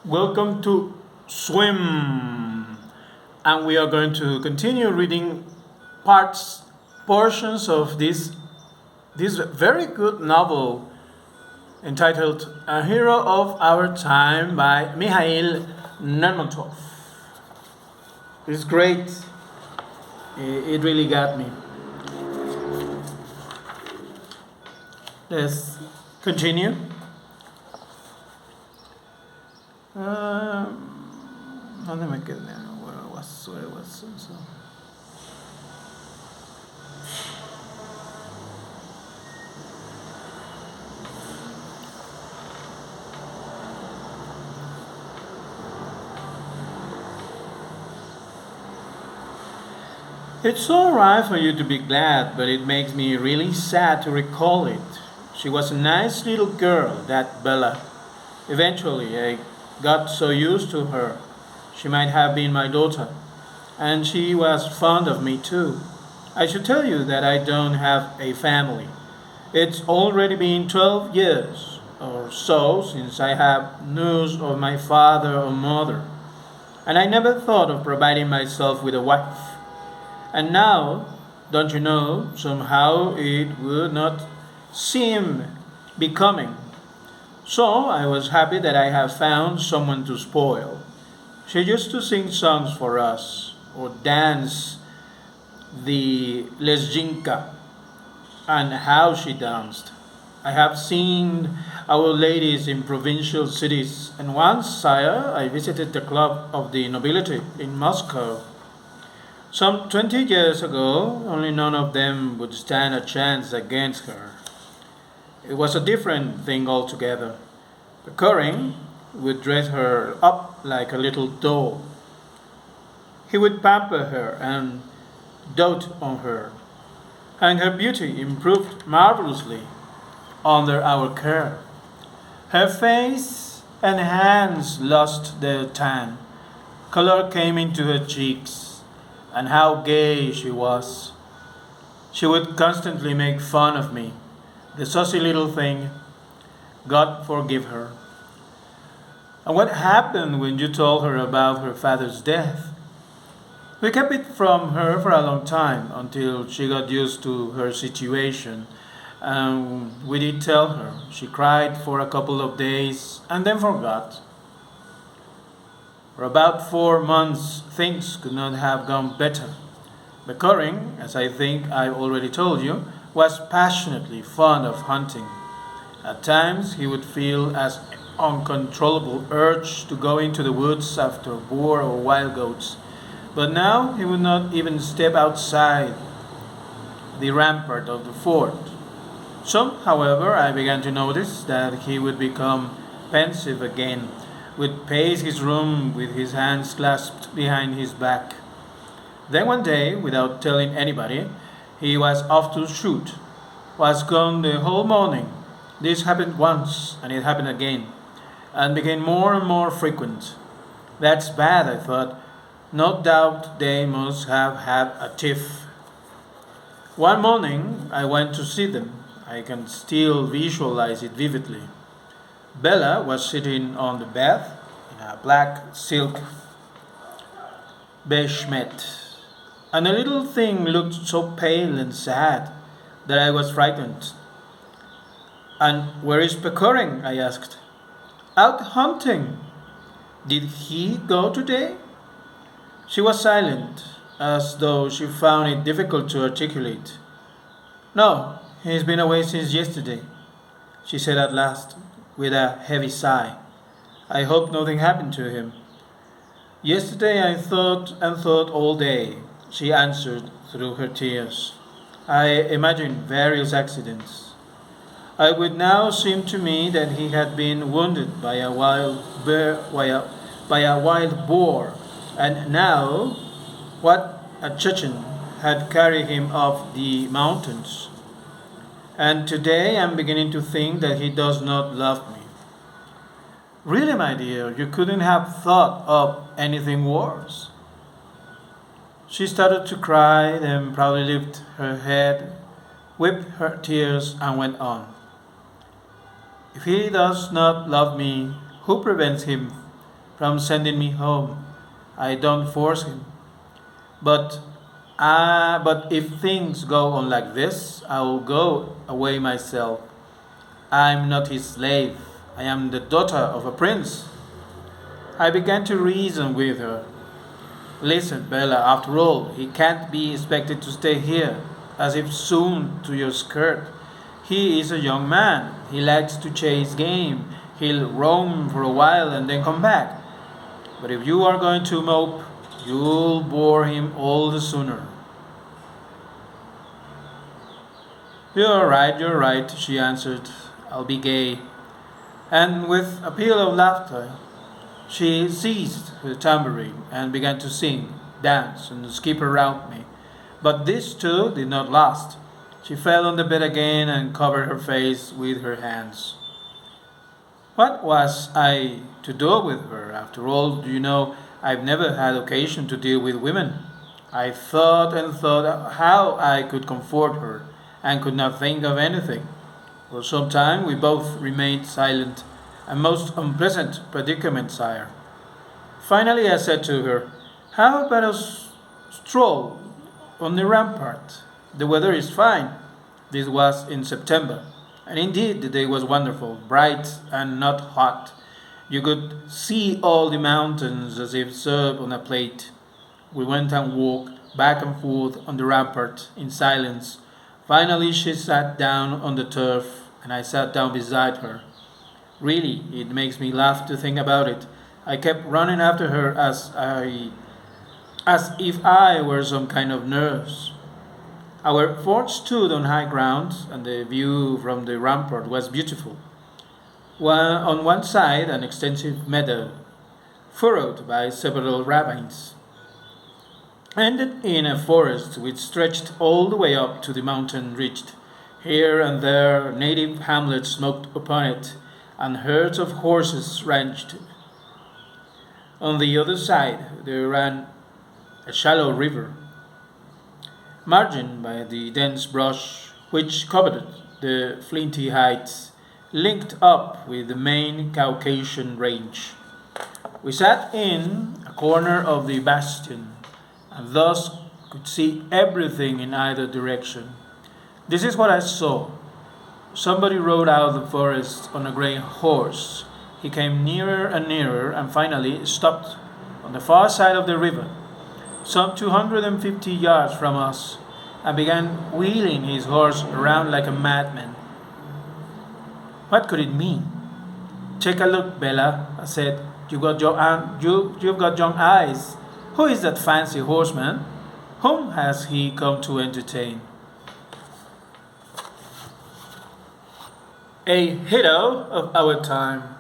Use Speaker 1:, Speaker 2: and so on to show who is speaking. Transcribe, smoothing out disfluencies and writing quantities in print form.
Speaker 1: Welcome to Swim, and we are going to continue reading parts, portions of this very good novel entitled "A Hero of Our Time" by Mikhail Lermontov. It's great. It really got me. Let's continue. ¿Dónde me quedé? Where was so? It's alright for you to be glad, but it makes me really sad to recall it. She was a nice little girl, that Bella. Eventually, I got so used to her. She might have been my daughter, and she was fond of me too. I should tell you that I don't have a family. It's already been 12 years or so since I have news of my father or mother, and I never thought of providing myself with a wife. And now, don't you know, somehow it would not seem becoming. So I was happy that I have found someone to spoil. She used to sing songs for us, or dance the lezginka, and how she danced. I have seen our ladies in provincial cities, and once, sire, I visited the club of the nobility in Moscow. Some 20 years ago, only none of them would stand a chance against her. It was a different thing altogether. Recurring would dress her up like a little doll. He would pamper her and dote on her, and her beauty improved marvelously under our care. Her face and hands lost their tan. Color came into her cheeks, and how gay she was. She would constantly make fun of me, the saucy little thing. God forgive her. And what happened when you told her about her father's death? We kept it from her for a long time until she got used to her situation. And we did tell her. She cried for a couple of days and then forgot. For about 4 months, things could not have gone better. Becurring, as I think I already told you, was passionately fond of hunting. At times, he would feel as uncontrollable urge to go into the woods after boar or wild goats. But now he would not even step outside the rampart of the fort. Soon, however, I began to notice that he would become pensive again, would pace his room with his hands clasped behind his back. Then one day, without telling anybody, he was off to shoot, was gone the whole morning. This happened once, and it happened again, and became more and more frequent. That's bad, I thought. No doubt they must have had a tiff. One morning I went to see them. I can still visualize it vividly. Bella was sitting on the bed in a black silk beshmet, and the little thing looked so pale and sad that I was frightened. And where is Pecoring? I asked. Out hunting. Did he go today? She was silent, as though she found it difficult to articulate. No, he's been away since yesterday, she said at last, with a heavy sigh. I hope nothing happened to him. Yesterday I thought and thought all day, she answered through her tears. I imagined various accidents. It would now seem to me that he had been wounded by a wild boar, and now what a Chechen had carried him up the mountains. And today I'm beginning to think that he does not love me. Really, my dear, you couldn't have thought of anything worse. She started to cry, then proudly lifted her head, wiped her tears, and went on. If he does not love me, who prevents him from sending me home. I don't force him. But if things go on like this, I will go away myself. I'm not his slave. I am the daughter of a prince. I began to reason with her. Listen, Bella, after all, he can't be expected to stay here, as if sewn to your skirt. He is a young man. He likes to chase game. He'll roam for a while and then come back. But if you are going to mope, you'll bore him all the sooner. You're right, she answered. I'll be gay. And with a peal of laughter, she seized her tambourine and began to sing, dance, and skip around me. But this too did not last. She fell on the bed again and covered her face with her hands. What was I to do with her? After all, do you know, I've never had occasion to deal with women. I thought and thought how I could comfort her, and could not think of anything. For some time we both remained silent, a most unpleasant predicament, sire. Finally I said to her, how about a stroll on the rampart? The weather is fine. This was in September, and indeed the day was wonderful, bright and not hot. You could see all the mountains as if served on a plate. We went and walked back and forth on the rampart in silence. Finally she sat down on the turf, and I sat down beside her. Really, it makes me laugh to think about it. I kept running after her as if I were some kind of nurse. Our fort stood on high ground, and the view from the rampart was beautiful. On one side, an extensive meadow, furrowed by several ravines, ended in a forest which stretched all the way up to the mountain ridge. Here and there, native hamlets smoked upon it, and herds of horses ranged. On the other side, there ran a shallow river, margined by the dense brush which covered the flinty heights, linked up with the main Caucasian range. We sat in a corner of the bastion, and thus could see everything in either direction. This is what I saw. Somebody rode out of the forest on a grey horse. He came nearer and nearer, and finally stopped on the far side of the river, some 250 yards from us, and began wheeling his horse around like a madman. What could it mean? Take a look, Bella, I said. You've got young eyes. Who is that fancy horseman? Whom has he come to entertain? A hero of our time.